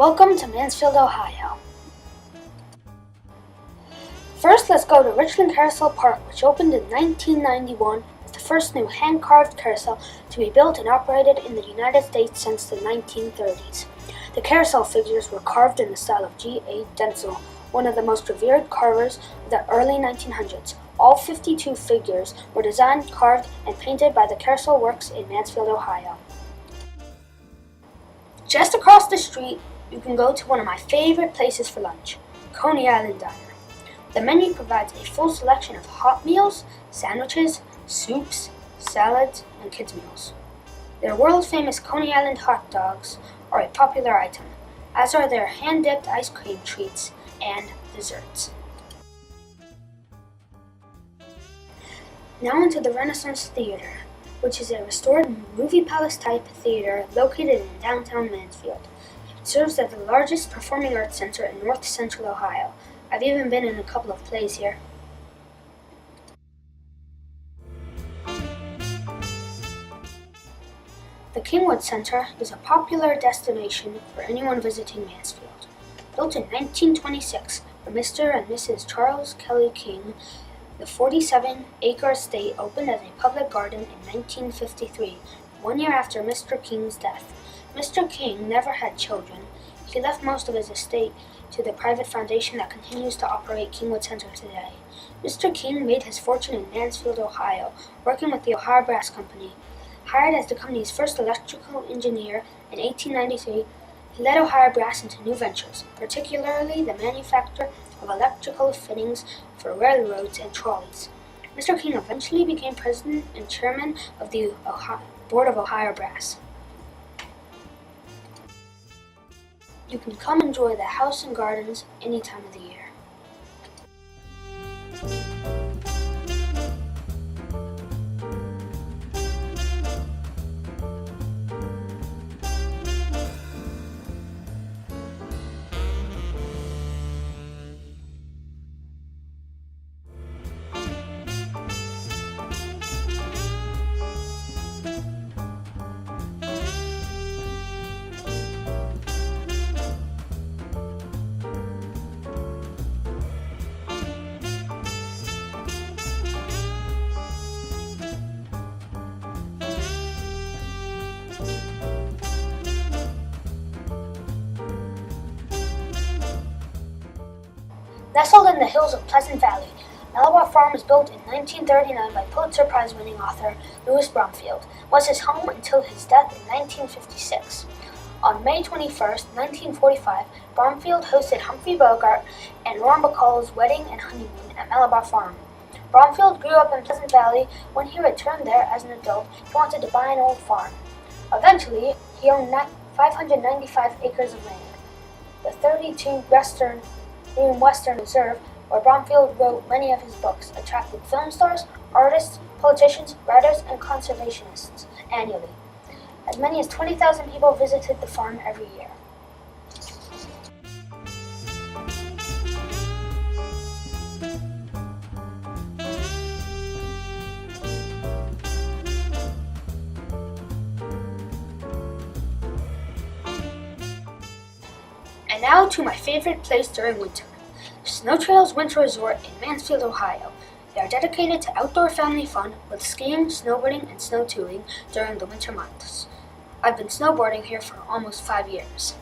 Welcome to Mansfield, Ohio. First, let's go to Richland Carousel Park, which opened in 1991 as the first new hand-carved carousel to be built and operated in the United States since the 1930s. The carousel figures were carved in the style of G.A. Dentzel, one of the most revered carvers of the early 1900s. All 52 figures were designed, carved, and painted by the Carousel Works in Mansfield, Ohio. Just across the street, you can go to one of my favorite places for lunch, Coney Island Diner. The menu provides a full selection of hot meals, sandwiches, soups, salads, and kids' meals. Their world-famous Coney Island hot dogs are a popular item, as are their hand-dipped ice cream treats and desserts. Now into the Renaissance Theater, which is a restored movie palace-type theater located in downtown Mansfield. It serves as the largest performing arts center in north central Ohio. I've even been in a couple of plays here. The Kingwood Center is a popular destination for anyone visiting Mansfield. Built in 1926 for Mr. and Mrs. Charles Kelly King, the 47-acre estate opened as a public garden in 1953, 1 year after Mr. King's death. Mr. King never had children. He left most of his estate to the private foundation that continues to operate Kingwood Center today. Mr. King made his fortune in Mansfield, Ohio, working with the Ohio Brass Company. Hired as the company's first electrical engineer in 1893, he led Ohio Brass into new ventures, particularly the manufacture of electrical fittings for railroads and trolleys. Mr. King eventually became president and chairman of the Board of Ohio Brass. You can come enjoy the house and gardens any time of the year. Nestled in the hills of Pleasant Valley, Malabar Farm was built in 1939 by Pulitzer Prize-winning author Louis Bromfield. Was his home until his death in 1956. On May 21, 1945, Bromfield hosted Humphrey Bogart and Norm Bacall's wedding and honeymoon at Malabar Farm. Bromfield grew up in Pleasant Valley. When he returned there as an adult, he wanted to buy an old farm. Eventually, he owned 595 acres of land. The 32 Western Reserve, where Bromfield wrote many of his books, attracted film stars, artists, politicians, writers, and conservationists annually. As many as 20,000 people visited the farm every year. And now to my favorite place during winter, Snow Trails Winter Resort in Mansfield, Ohio. They are dedicated to outdoor family fun with skiing, snowboarding, and snow tubing during the winter months. I've been snowboarding here for almost 5 years.